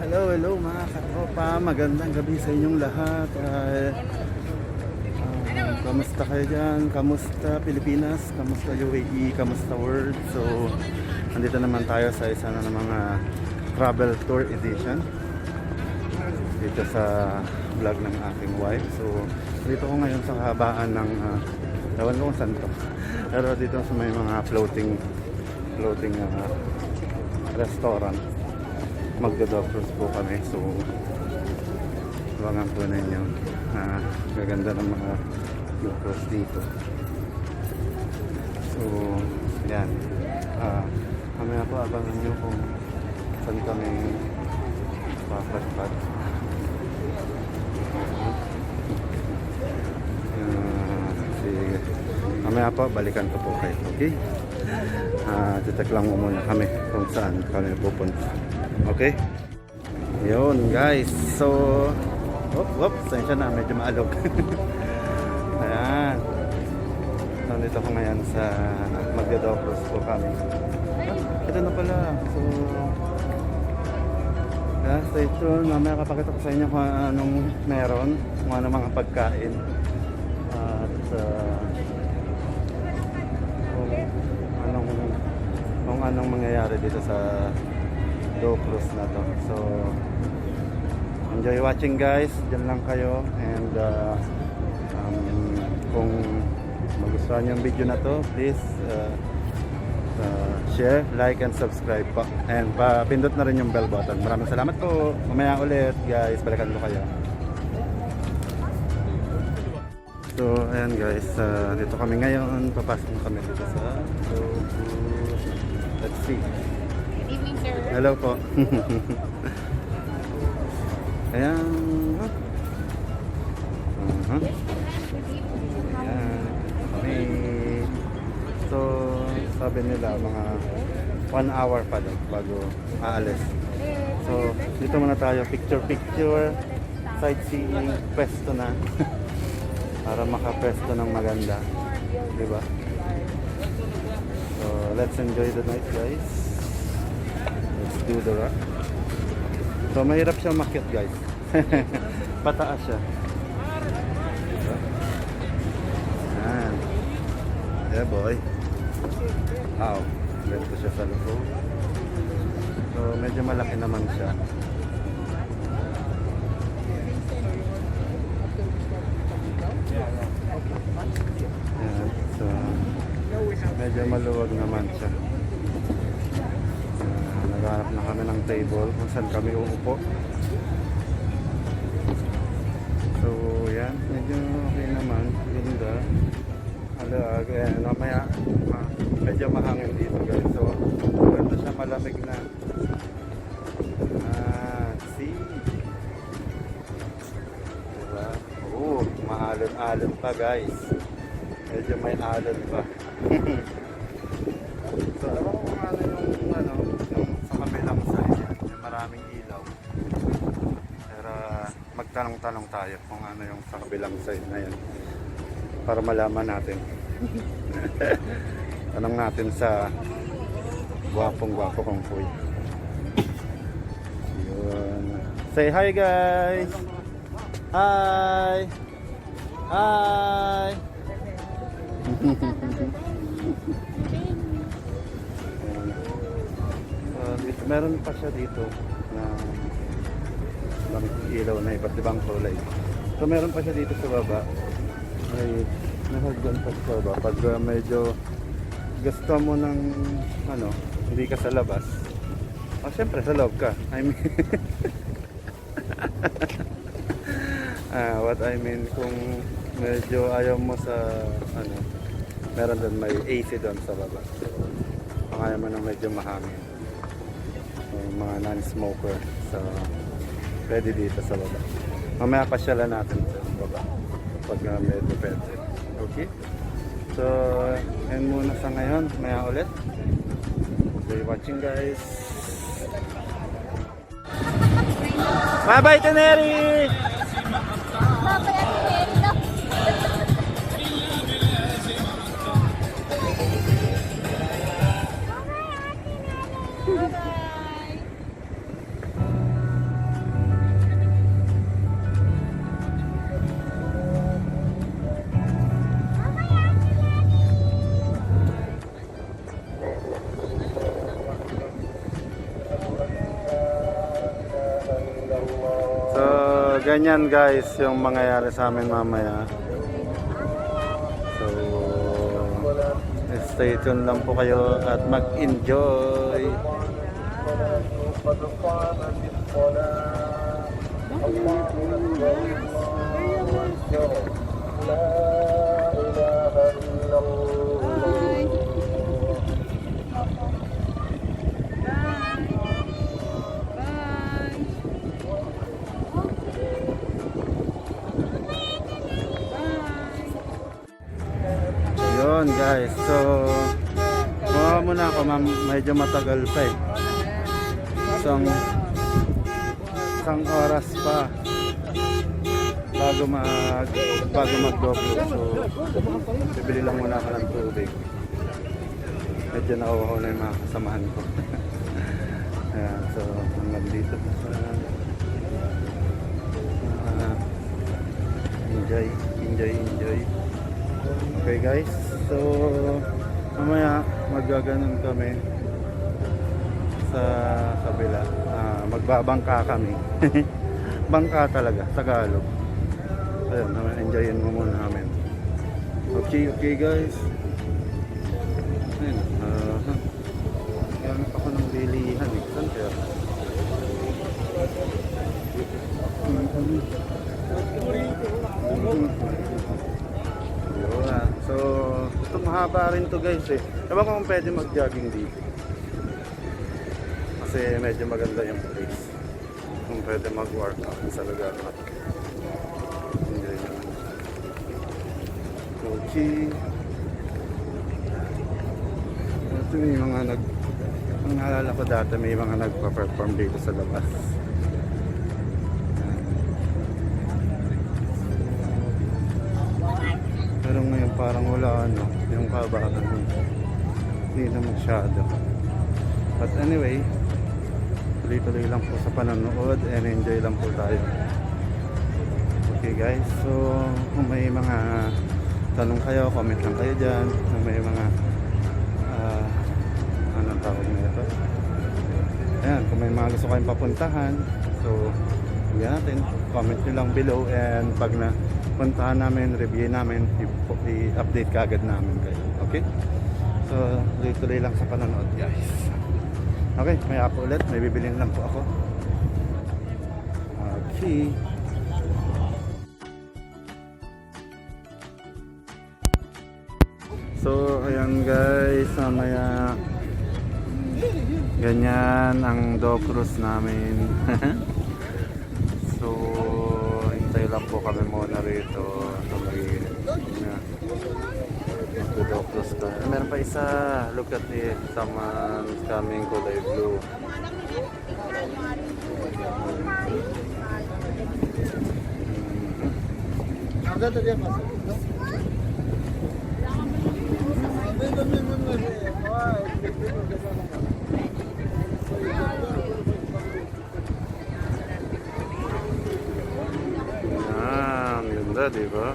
Hello, hello mga katropa. Magandang gabi sa inyong lahat. Kamusta kayo dyan? Kamusta Pilipinas? Kamusta UAE? Kamusta world? So, nandito naman tayo sa isa na ng mga travel tour edition dito sa vlog ng aking wife. So, dito ko ngayon sa kahabaan ng ewan ko kung saan to. Pero dito sa may mga floating restaurant. Magdo-dog cruise po kami. So, abangan po ninyo. Gaganda ng mga dog cruise dito. So, yan. Mamaya po abangan nyo kung saan kami papatpat. Sige. Mamaya po, balikan ko po kayo. Okay? Titek lang muna kami kung saan kami pupunta. Okay? Yun guys. So, sensya na, medyo maalog. Ayan. Nandito ko ngayon sa Magdadog Cruise po kami. Ito na pala. So, stay tuned. Mamaya kapakita ko sa inyo kung anong meron, kung anong mga pagkain. At kung anong mangyayari dito sa dog cruise na to. So, enjoy watching guys. Diyan lang kayo. And kung magustuhan nyo yung video na to, please share, like, and subscribe po. And pindot na rin yung bell button. Maraming salamat po. Mamaya ulit guys, balikan ko kayo. So, ayan guys, dito kami ngayon. Papasok na kami dito sa dog cruise. Let's see. Good evening, sir. Hello po. Ayan. Ayan. So, sabi nila mga 1 hour pa daw bago aalis. So, dito muna tayo. Picture, sightseeing, pwesto na. Para makapwesto ng maganda. Diba? So, let's enjoy the night guys. Let's do the rock. So, mahirap siya makyat guys. Pataas siya. Ayan. Yeah boy. Wow. Ganito siya sa loob. So, medyo malaki naman siya. Ayan. So, medyo maluwag naman siya. Naghanap na kami ng table kung saan kami uupo. So, yan. Medyo okay naman. Ganda. Halag. Ayan. Mamaya, medyo mahangin dito guys. So, ganda siya. Malamig na. See? Diba? Oo. Maalon-alon pa guys. Medyo may alon pa. So, alam ko kung ano yung sa kabilang side yan, yung maraming ilaw. Pero magtanong-tanong tayo kung ano yung sa kabilang side na yan para malaman natin. Tanong natin sa gwapong-gwapo kong kuy. Yun. Say hi guys! Hi! Hi! Meron pa siya dito na ilaw na iba't ibang kulay. So meron pa siya dito sa baba. May nahagdan pa sa baba. Pag medyo gusto mo ng hindi ka sa labas. Syempre sa loob ka. I mean what I mean kung medyo ayaw mo sa meron doon may AC doon sa baba. Kung ayaw mo ng medyo mahangin. Mga non-smoker, so pwede dito sa baba. Mamaya pasyalan natin sa baba pag medyo pwede. Okay, so yan muna sa ngayon. Maya ulit. Enjoy watching guys. Bye bye Teneri. So, ganyan guys yung mangyayari sa amin mamaya. So, stay tuned lang po kayo at mag-enjoy. Yun guys, so kuha muna ako, medyo matagal pa eh. Isang oras pa bago mag-double. So bibili lang muna ako ng tubig. Medyo nauuhaw na yung mga kasamahan ko. Ayan, so hanggang dito enjoy. Okay guys, so mamaya magaganon kami sa kabila. Magbabangka kami. Bangka talaga, Tagalog. Ayun, enjoyin mo muna namin. Okay guys. Ayun, gamit ako ng bilihan eh. Saan kaya? So, ito mahaba rin to guys eh. Ewan ko kung pwede mag-jogging dito. Kasi medyo maganda yung place. Kung pwede mag-workout sa lugar na. Enjoy naman. Okay. Ito may mga ang naalala ko dati may mga nagpa-perform dito sa labas. Pero ngayon parang wala yung kabahan hindi na masyado. But anyway, tuloy-tuloy lang po sa panonood and enjoy lang po tayo. Okay guys, so kung may mga tanong kayo, comment lang kayo dyan. Kung may mga anong tawag na ito, ayan, kung may mga gusto kayong papuntahan, so hindi natin, comment nyo lang below, and pag na puntahan namin, review namin, i-update kagad namin kayo. Okay? So, tuloy-tuloy lang sa panonood guys. Okay, may apo ulit. May bibilin lang po ako. Okay. So, ayan guys. Mamaya ganyan ang dog cruise namin. So, hintay lang po kami muna rito. So, dog cruise ka. Meron pa isa. Look at it. Someone's coming, kulay blue. Ang ganda, diba?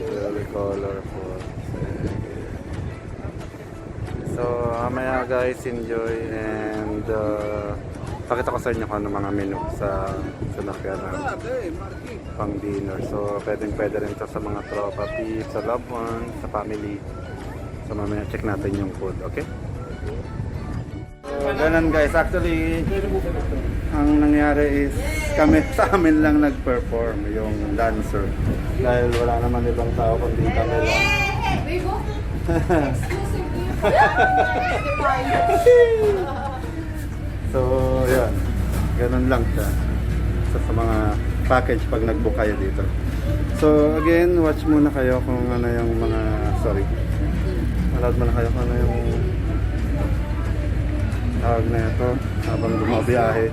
Very colorful. So, mamaya guys, enjoy, and pakita ko sa inyo kung ano mga menu sa sinakyan ng pang dinner. So, pwede rin to sa mga tropa, peeps, sa loved ones, sa family. So, mamaya check natin yung food, okay? So, ganun guys, actually ang nangyari is kami sa amin lang nag-perform yung dancer dahil wala naman ibang tao kundi kami lang. So, yan. Ganun lang siya. Sa mga package pag nag-book kayo dito. So, again, watch muna kayo kung ano yung mga, sorry. Manood muna kayo kung ano yung tawag na ito habang bumabiyahe.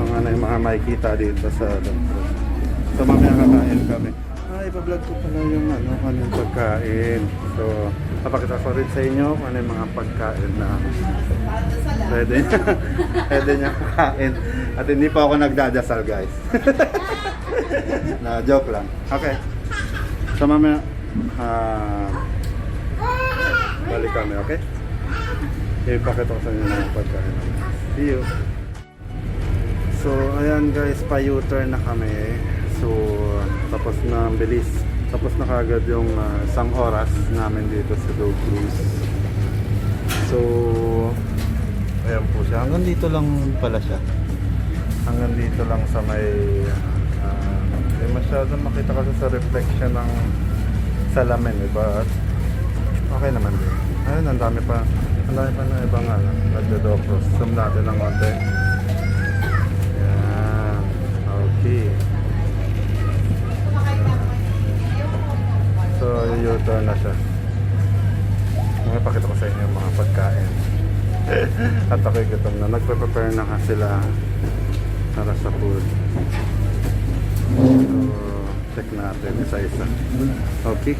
Kung ano yung mga makikita dito sa so, mamaya kakain kami. Ipa-vlog ko pala yung yung pagkain. So, papakita ko rin sa inyo kung ano yung mga pagkain na pwede niya kakain. At hindi pa ako nagdadasal guys. Na joke lang. Okay. So, mamaya balik kami, okay? Ipakita ko sa inyo ng pagkain. See you! So, ayan guys, pa-U-turn na kami. So, tapos na ang bilis. Tapos na kagad yung isang oras namin dito sa Go Cruise. So, ayan po siya. Hanggang dito lang pala siya. Hanggang dito lang sa may hindi masyadong makita kasi sa reflection ng salamin, diba? At okay naman din. Ayun, ang dami pa na ibang nagdo-cross. Zoom natin ng konti. Ayan. Okay. So, U-turn na siya. Pakita ko sa inyo yung mga pagkain. At ako'y gutom na. Nagpe-prepare na nga sila para sa food. So, check natin isa-isa. Okay.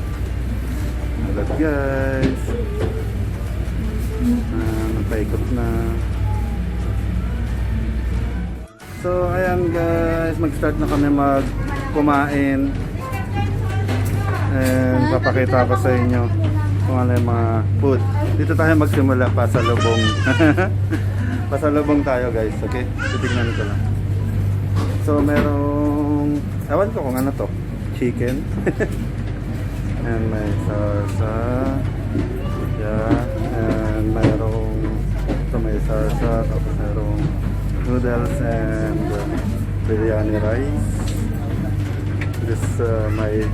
Hello guys. Napaikot na. So, ayan guys. Mag-start na kami kumain. And papakita ko sa inyo kung ano yung mga food. Dito tayo magsimula, pasalubong. Pasalubong tayo guys, okay? Titignan nito lang. So merong, ewan ko kung ano to, chicken. And may salsa. Yeah. And ito may salsa. Tapos merong noodles and biryani rice. This may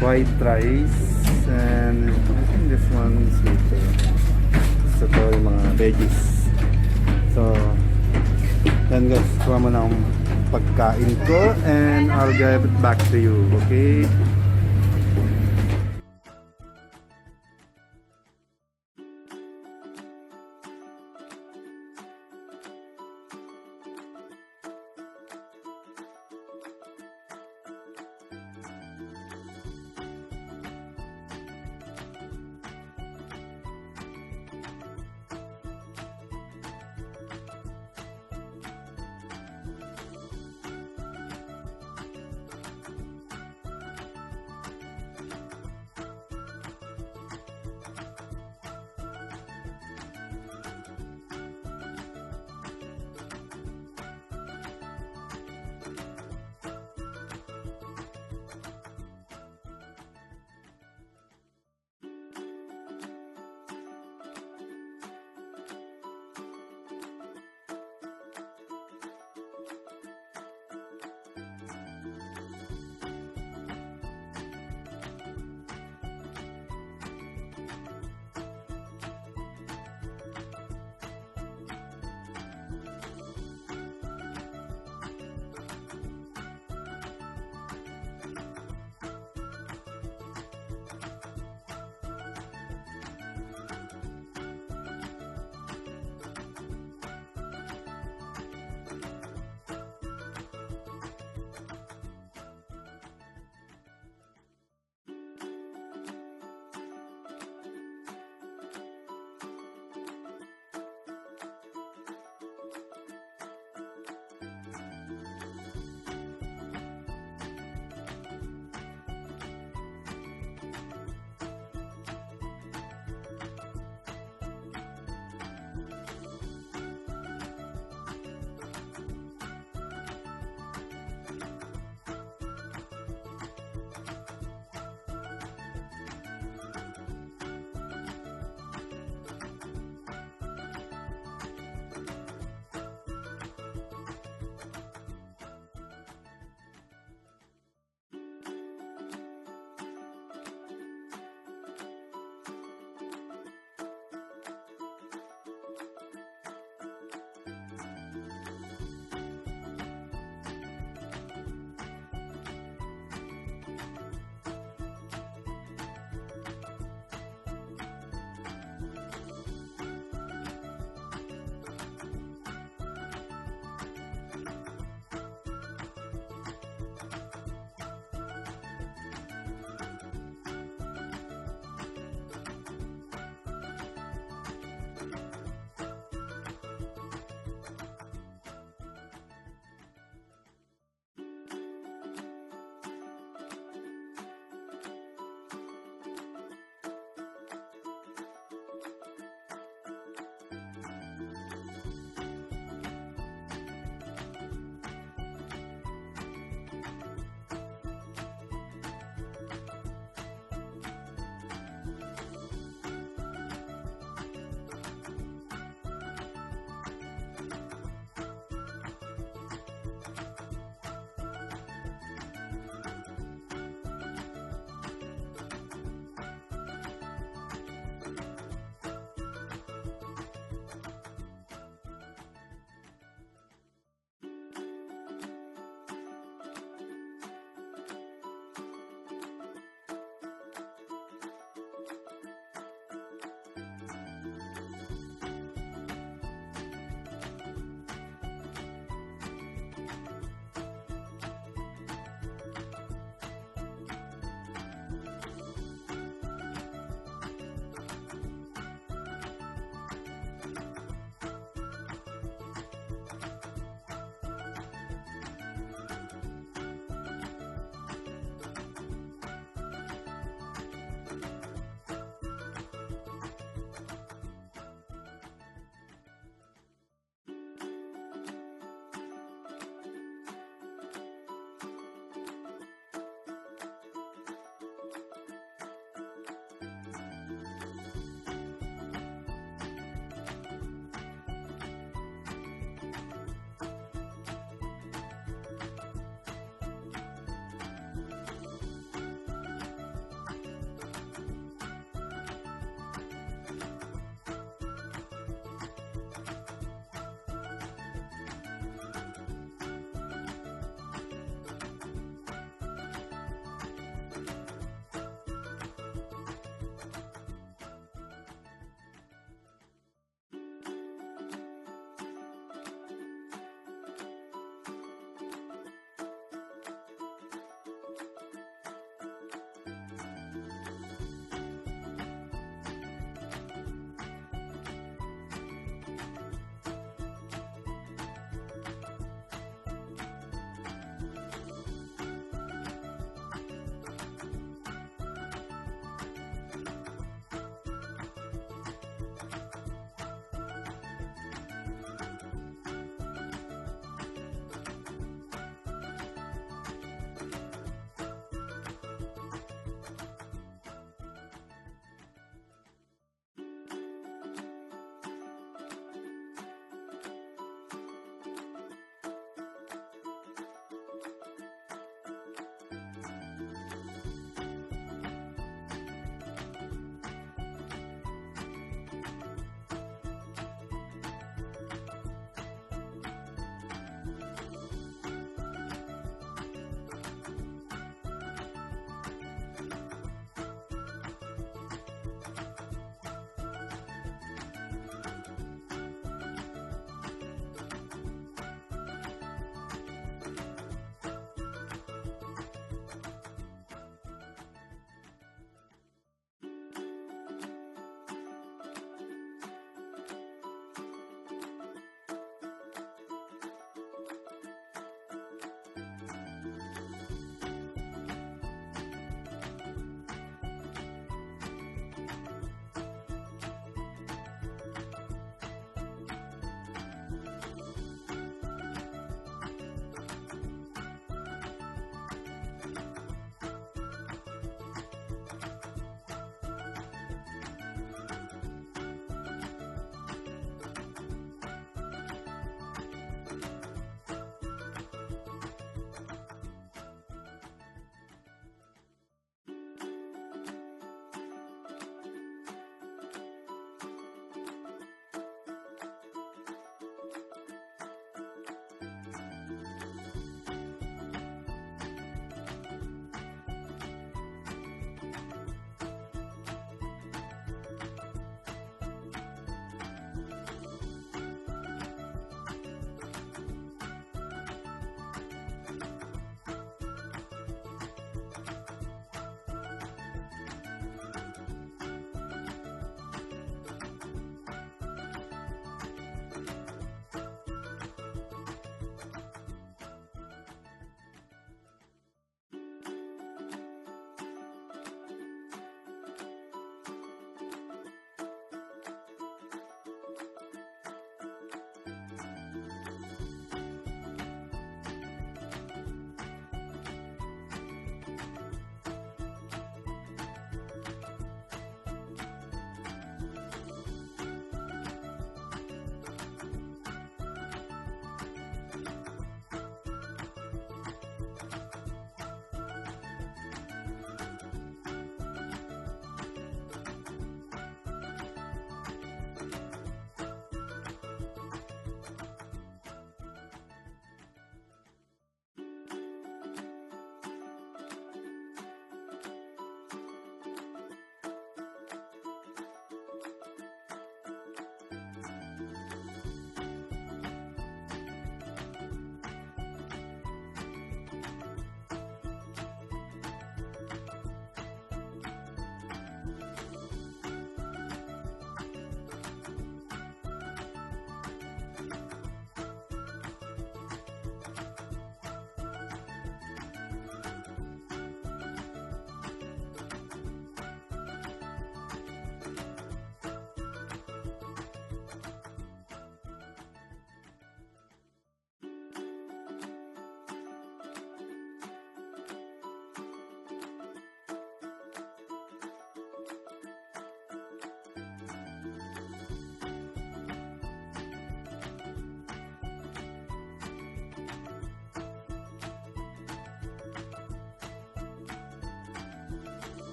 white rice. And I think this one sweet. So ito yung mga veggies. So yan guys, kuha mo na ang pagkain ko and I'll give it back to you, okay?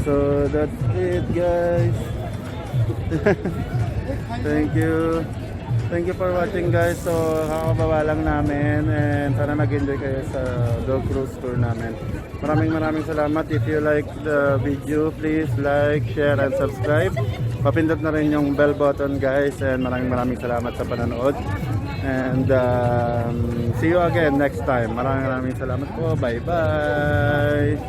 So that's it guys. Thank you. Thank you for watching guys. So kakababa lang namin and sana nag-enjoy kayo sa dog cruise tour namin. Maraming salamat. If you like the video, please like, share and subscribe. Papindot na rin yung bell button guys and maraming salamat sa panonood. And see you again next time. Maraming salamat po. Bye bye.